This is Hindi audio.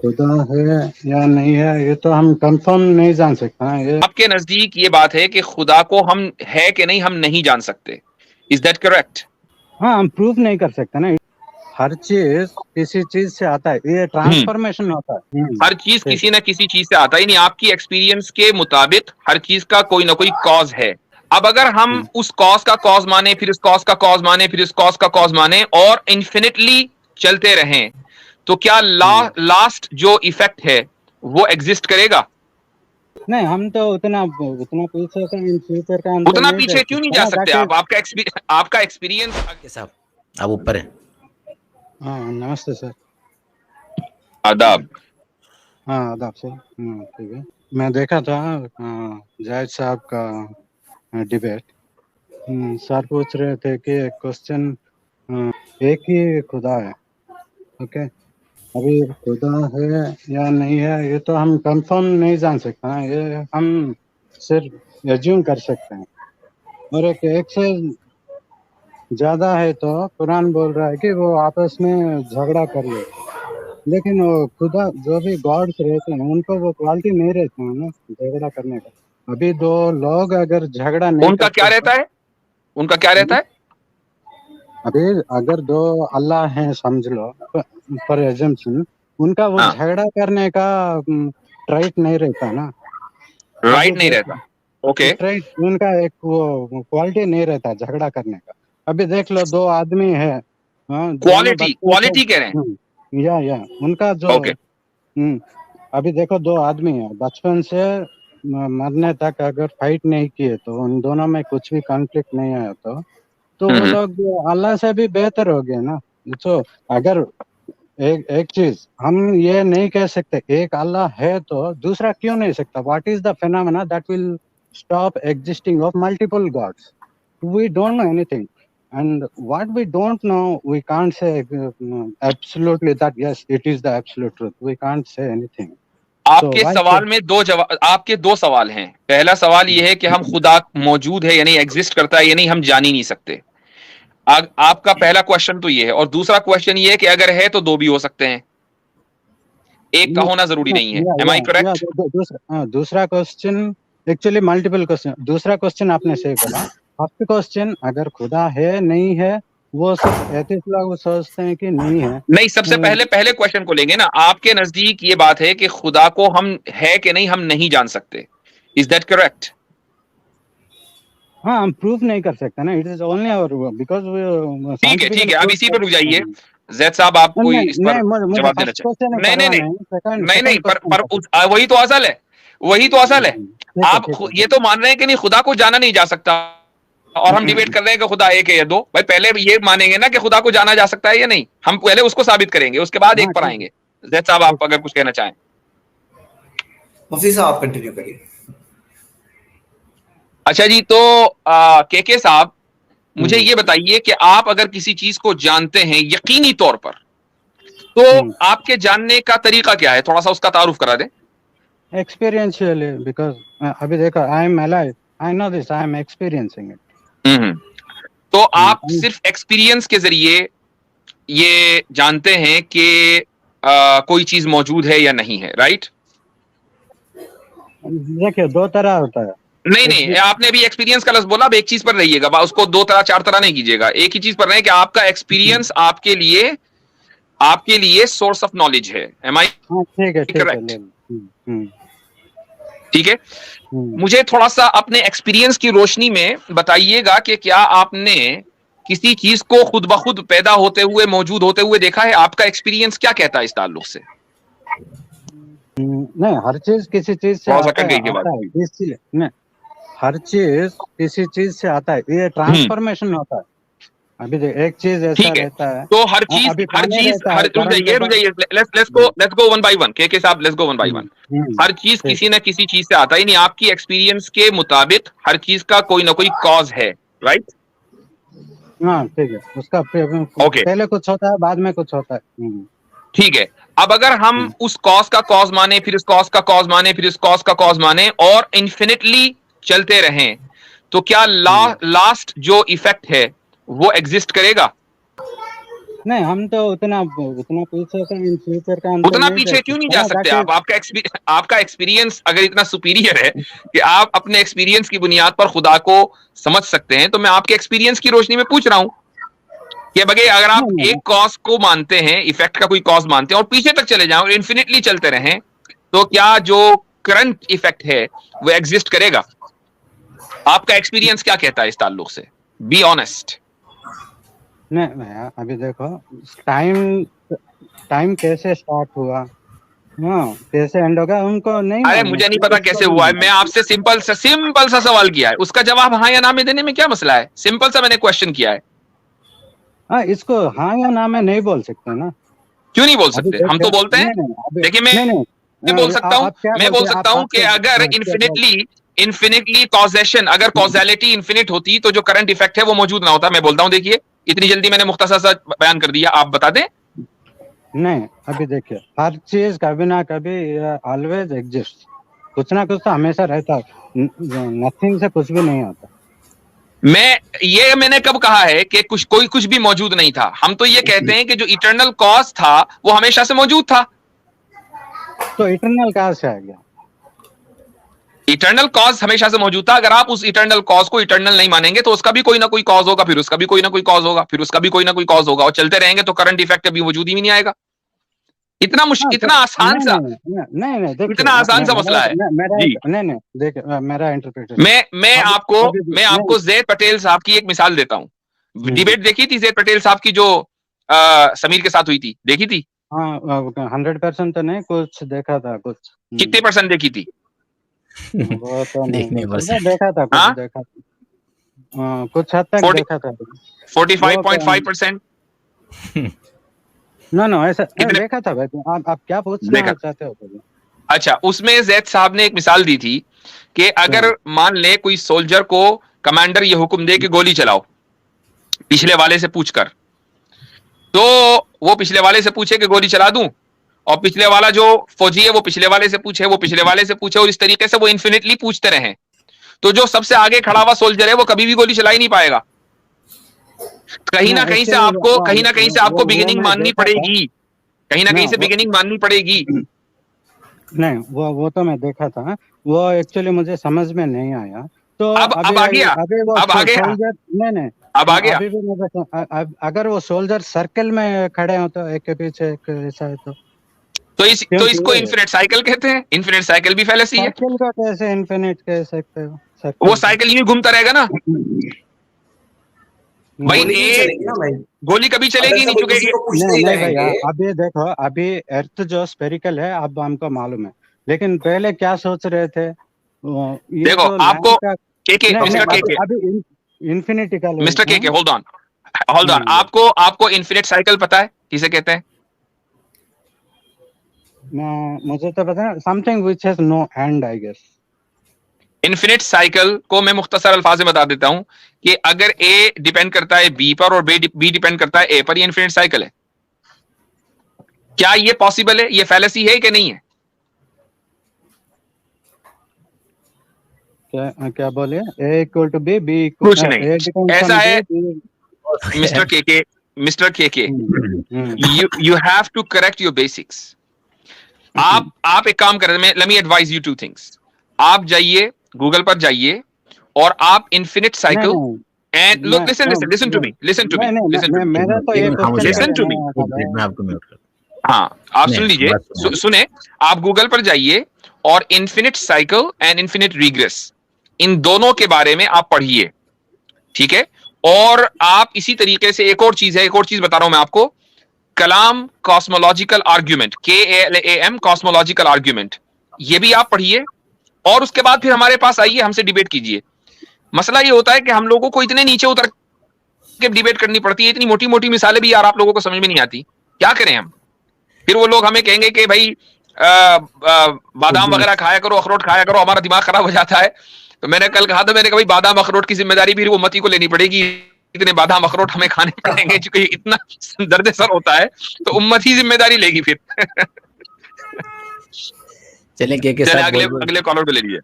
खुदा है या नहीं है ये तो हम कंफर्म नहीं जान सकते ना। ये आपके नजदीक ये बात है कि खुदा को हम है कि नहीं हम नहीं जान सकते, इज दैट करेक्ट? हाँ, हम प्रूफ नहीं कर सकते ना। हर चीज किसी चीज से आता है, ये ट्रांसफॉर्मेशन होता है। हर चीज ठीक किसी है। ना किसी चीज से आता ही नहीं। आपकी एक्सपीरियंस के मुताबिक हर चीज का कोई ना कोई कॉज है। अब अगर हम उस कॉज का कॉज माने, फिर उस कॉज का कॉज माने, फिर उस कॉज का कॉज माने और इन्फिनिटली चलते रहें, तो क्या लास्ट जो इफेक्ट है वो एग्जिस्ट करेगा? नहीं, हम तो उतना उतना पीछे का इन फ्यूचर का हम तो उतना नहीं पीछे देख क्यों नहीं सकते जा ना। सकते दैट आप? इज आपका एक्सपीरियंस। साहब आप ऊपर हैं। हाँ, नमस्ते सर। आदाब। हाँ, आदाब सर। ठीक है। मैं देखा था जायद साहब का डिबेट। सर पूछ रहे थे कि क्वेश्चन एक ही खुदा है। ओके। अभी खुदा है या नहीं है ये तो हम कंफर्म नहीं जान सकते ना। ये हम सिर्फ एज्यूम कर सकते हैं। और एक से ज्यादा है तो कुरान बोल रहा है कि वो आपस में झगड़ा कर ले। लेकिन वो खुदा जो भी गॉड्स रहते हैं उनको वो क्वालिटी नहीं रहती है ना झगड़ा करने का। अभी दो लोग अगर झगड़ा नहीं उनका क्या करते तो रहता है? उनका क्या रहता है? अभी अगर दो अल्लाह हैं समझ लो, फॉर एग्जाम्पल, उनका वो हाँ, झगड़ा करने का राइट नहीं रहता ना। अभी राइट नहीं देख, रहता। ओके। राइट, उनका एक वो क्वालिटी नहीं रहता झगड़ा करने का। अभी देख लो, दो आदमी है, हाँ, दोनों क्वालिटी बचपन से। क्वालिटी कह रहे हैं। या उनका जो ओके। अभी देखो, दो आदमी है बचपन से मरने तक अगर फाइट नहीं किए तो उन दोनों में कुछ भी कॉन्फ्लिक्ट नहीं आया तो वो हम्म। लोग अल्लाह से भी बेहतर हो गए ना। तो अगर एक एक चीज हम ये नहीं कह सकते, एक अल्लाह है तो दूसरा क्यों नहीं सकता? What is the phenomena that will stop existing of multiple gods? We don't know anything, and what we don't know we can't say absolutely that yes it is the absolute truth. We can't say anything. So आपके why सवाल में दो जवाब, आपके दो सवाल हैं। पहला सवाल यह है कि हम खुदा मौजूद है यानी एग्जिस्ट करता है या नहीं हम जान ही नहीं सकते। आपका पहला क्वेश्चन तो ये है, और दूसरा क्वेश्चन ये है कि अगर है तो दो भी हो सकते हैं, एक का होना जरूरी नहीं है। एम आई या करेक्ट? दूसरा क्वेश्चन एक्चुअली मल्टीपल क्वेश्चन। दूसरा क्वेश्चन आपने सही बोला। फर्स्ट क्वेश्चन अगर खुदा है नहीं है, वो सिर्फ एथिस्ट लोग सोचते हैं कि नहीं है। नहीं, सबसे पहले पहले क्वेश्चन को लेंगे ना। आपके नजदीक ये बात है कि खुदा को हम है कि नहीं हम नहीं जान सकते, इज दैट करेक्ट? हाँ, हम प्रूफ नहीं कर सकते ना। It is only our because ठीक है, अब इसी पर रुक जाइए। नहीं जैद साहब आप कोई इस पर नहीं, मुझे जवाब देना फर्स्ट क्वेश्चन चाहें? नहीं नहीं करवाना नहीं, है। सेकंड नहीं नहीं, सेकंड क्वेश्चन वही तो असल है, वही तो असल है। ठीक है, आप ठीक है। ये तो मान रहे हैं कि नहीं खुदा को जाना नहीं जा सकता, और हम डिबेट कर रहे हैं कि खुदा एक है या दो। भाई पहले ये मानेंगे ना कि खुदा को जाना जा सकता है या नहीं, हम पहले उसको साबित करेंगे, उसके बाद एक हाँ, पर ठीक आएंगे। जैद साहब आप अगर कुछ कहना चाहें। मुफ्ती साहब आप कंटिन्यू करिए। अच्छा जी, तो के साहब मुझे ये बताइए कि आप अगर किसी चीज को जानते हैं यकीनी तौर पर, तो आपके जानने का तरीका क्या है? थोड़ा सा उसका तारुफ करा दें। एक्सपीरियंशियली, बिकॉज अभी देखो, I am alive, I know this, I am experiencing it. तो आप सिर्फ एक्सपीरियंस के जरिए ये जानते हैं कि कोई चीज मौजूद है या नहीं है, राइट? देखिए, दो तरह होता है। नहीं नहीं, आपने भी एक्सपीरियंस का लफ्ज बोला, अब एक चीज पर रहिएगा, उसको दो तरह चार तरह नहीं कीजिएगा, एक ही चीज पर रहे कि आपका एक्सपीरियंस आपके लिए सोर्स ऑफ नॉलेज है। Am I correct? ठीक है। मुझे थोड़ा सा अपने एक्सपीरियंस की रोशनी में बताइएगा कि क्या आपने किसी चीज को खुद ब खुद पैदा होते हुए, मौजूद होते हुए देखा है? आपका एक्सपीरियंस क्या कहता है इस ताल्लुक से? नहीं, हर चीज किसी चीज से आता है, इसलिए नहीं, हर चीज किसी चीज से आता है। ये ट्रांसफॉर्मेशन होता है। अभी एक चीज ऐसा रहता है, तो हर रुक जाइए, let's go one by one. के साहब, let's go one by one. हर चीज किसी ना किसी चीज से आता है, नहीं आपकी एक्सपीरियंस के मुताबिक हर चीज का कोई ना कोई कॉज है, राइट? हाँ, ठीक है। उसका पहले कुछ होता है, बाद में कुछ होता है। ठीक है। अब अगर हम उस कॉज का कॉज माने, फिर उस कॉज का कॉज माने, फिर उस कॉज का कॉज माने और इन्फिनिटली चलते रहें, तो क्या लास्ट जो इफेक्ट है वो एग्जिस्ट करेगा? नहीं, हम तो उतना पीछे का इन फ्यूचर का हम तो उतना नहीं पीछे देख क्यों नहीं सकते जा ना, सकते ताकि आप? आपका एक्सपीरियंस अगर इतना सुपीरियर है कि आप अपने एक्सपीरियंस की बुनियाद पर खुदा को समझ सकते हैं, तो मैं आपके एक्सपीरियंस की रोशनी में पूछ रहा हूं कि बगैर अगर आप नहीं एक नहीं कॉज को मानते हैं, इफेक्ट का कोई कॉज मानते हैं और पीछे तक चले जाएं और इन्फिनिटली चलते रहें, तो क्या जो करंट इफेक्ट है वो एग्जिस्ट करेगा? आपका एक्सपीरियंस क्या कहता है इस ताल्लुक से? Be honest. नहीं, अभी देखो टाइम कैसे स्टार्ट हुआ, हाँ कैसे एंड होगा उनको नहीं अरे मालूम है, मुझे नहीं पता फिजिक्स को कैसे नहीं हुआ है, मैं मालूम। आपसे सिंपल सा सवाल किया है, उसका जवाब हाँ या ना में देने में क्या मसला है? सिंपल सा मैंने क्वेश्चन किया है। हाँ, इसको हाँ या ना में नहीं बोल सकते ना। क्यों नहीं बोल अभी सकते? हम देखो, तो बोलते हैं। नहीं नहीं अभी देखिए नहीं नहीं मैं बोल सकता हूं, आप क्या मैं बोलते बोल हैं, सकता हूं कि आपके अगर क्या बोल इन्फिनिटली कॉजेशन, अगर कॉजेलिटी इन्फिनिट होती तो जो करंट इफेक्ट है वो मौजूद ना होता। मैं बोलता हूं, देखिए इतनी जल्दी मैंने मुख्तसर सा बयान कर दिया, आप बता दें। नहीं, अभी देखिए हर चीज कभी ना कभी ऑलवेज एग्जिस्ट, कुछ ना कुछ तो हमेशा रहता है, नथिंग से कुछ भी नहीं होता। मैंने कब कहा है कि कोई कुछ भी मौजूद नहीं था? हम तो ये कहते हैं कि जो इटर्नल कॉज था वो हमेशा से मौजूद था। तो इटरनल कहाँ से आ गया? इटर्नल कॉज हमेशा से मौजूद था। अगर आप उस इटर्नल कॉज को इटर्नल नहीं मानेंगे तो उसका भी कोई ना कोई कॉज होगा, फिर उसका भी कोई ना कोई कॉज होगा, फिर उसका भी कोई ना कोई कॉज होगा, और चलते रहेंगे तो करंट इफेक्ट कभी वजूद ही नहीं आएगा। हाँ तो इतना आसान नहीं सा, नहीं नहीं नहीं देखिए, इतना आसान सा मसला है जी। नहीं नहीं देखिए, मेरा इंटरप्रिटेशन मैं अभी आपको अभी भी मैं नहीं। आपको जैद पटेल साहब की एक मिसाल देता हूं। हम्म, डिबेट देखी थी जैद पटेल साहब की जो समीर के साथ हुई थी, देखी थी? हाँ 100% तो नहीं, कुछ देखा था कुछ। कितने परसेंट देखी थी? वो तो नहीं देखने बोल पर से सकता, देखा था कुछ हाँ, देखा था, कुछ हद तक देखा था। वो 45.5%। नो ऐसा कितने देखा था भाई, आप क्या देखा? पूछना चाहते हो मुझे? अच्छा, उसमें जैद साहब ने एक मिसाल दी थी कि क्या? अगर मान ले कोई सोल्जर को कमांडर ये हुक्म दे कि गोली चलाओ, पिछले वाले से पूछकर, तो वो पिछले वाले से पूछे कि गोली चला दूं, और पिछले वाला जो फौजी है वो पिछले वाले से पूछे, वो पिछले वाले से पूछे, और इस तरीके से वो इन्फिनिटली पूछते रहे, तो जो सबसे आगे खड़ा हुआ सोल्जर है वो कभी भी गोली चला ही नहीं पाएगा। कहीं ना कहीं से एक्चुअली आपको वो बिगिनिंग मैं माननी देखा था पड़ेगी, कहीं ना ना, कहीं से बिगिनिंग माननी पड़ेगी। नहीं वो तो मैं देखा था, वो एक्चुअली मुझे समझ में नहीं आया। तो अब आ गया, अभी वो अब आ गया, सोल्जर नहीं अब आ गया। अभी भी मुझे अगर वो सोल्जर सर्कल में खड़े हो तो एक के पीछे एक ऐसा है तो इसको क्योंकि इन्फिनिट साइकिल कहते हैं। इन्फिनिट साइकिल भी फैलेसी है। सर्कल का कैसे इन्फिनिट कह सकते हो वो सर्कल का? साइकिल यूं घूमता रहेगा ना भाई। गोली नहीं चलेगी ना भाई, गोली कभी अगर चलेगी नहीं, सब किसी चुकेगी। को पूछते नहीं ही नहीं भैया, रहेंगे। अभी देखो, अभी अर्थ जो स्पेरिकल है अब हमको मालूम है, लेकिन पहले क्या सोच रहे थे ये देखो तो आपको लैंड का के नहीं मिस्टर नहीं के अभी इंफिनिटी का मिस्टर के हाँ? होल्ड ऑन, आपको इन्फिनिट साइकिल पता है किसे कहते हैं? मुझे तो पता है, something which has no end I guess. Infinite cycle को मैं मुख्तसर अल्फाज में बता देता हूं कि अगर ए डिपेंड करता है बी पर और बी डिपेंड करता है ए पर, ये इन्फिनिट साइकिल है। क्या ये पॉसिबल है? ये फैलेसी है कि नहीं है? क्या बोले? ए इक्वल टू बी, बी कुछ नहीं, ए डिपेंड्स ऐसा ऑन है बी। मिस्टर के you have to correct your basics. आप एक काम करें, let me advise you two things. आप जाइए गूगल पर जाइए और आप infinite cycle and look, listen to me, मेरा तो एक ये मिनट खामोश क्वेश्चन listen to me. मैं आपको म्यूट कर हाँ आप नहीं, सुन लीजिए, बात सुनो। सुने। आप गूगल पर जाइए और infinite cycle and infinite regress, इन दोनों के बारे में आप पढ़िए, ठीक है? और आप इसी तरीके से एक और चीज बता रहा हूं मैं आपको, Kalam cosmological argument, KALAM cosmological argument, ये भी आप पढ़िए, और उसके बाद फिर हमारे पास आइए, हमसे डिबेट कीजिए। मसला ये होता है कि हम लोगों को इतने नीचे उतर के डिबेट करनी पड़ती है, इतनी मोटी मोटी मिसालें भी यार आप लोगों को समझ में नहीं आती, क्या करें हम? फिर वो लोग हमें कहेंगे कि भाई बादाम वगैरह खाया करो, अखरोट खाया करो, हमारा दिमाग खराब हो जाता है। तो मैंने कल कहा था, मैंने कहा भाई बादाम अखरोट की जिम्मेदारी भी वो उम्मती को लेनी पड़ेगी, इतने बादाम अखरोट हमें खाने पड़ेंगे क्योंकि इतना दर्द सर होता है, तो उम्मत ही जिम्मेदारी लेगी फिर। चलें के चले साथ अगले कॉलर को ले लीजिए।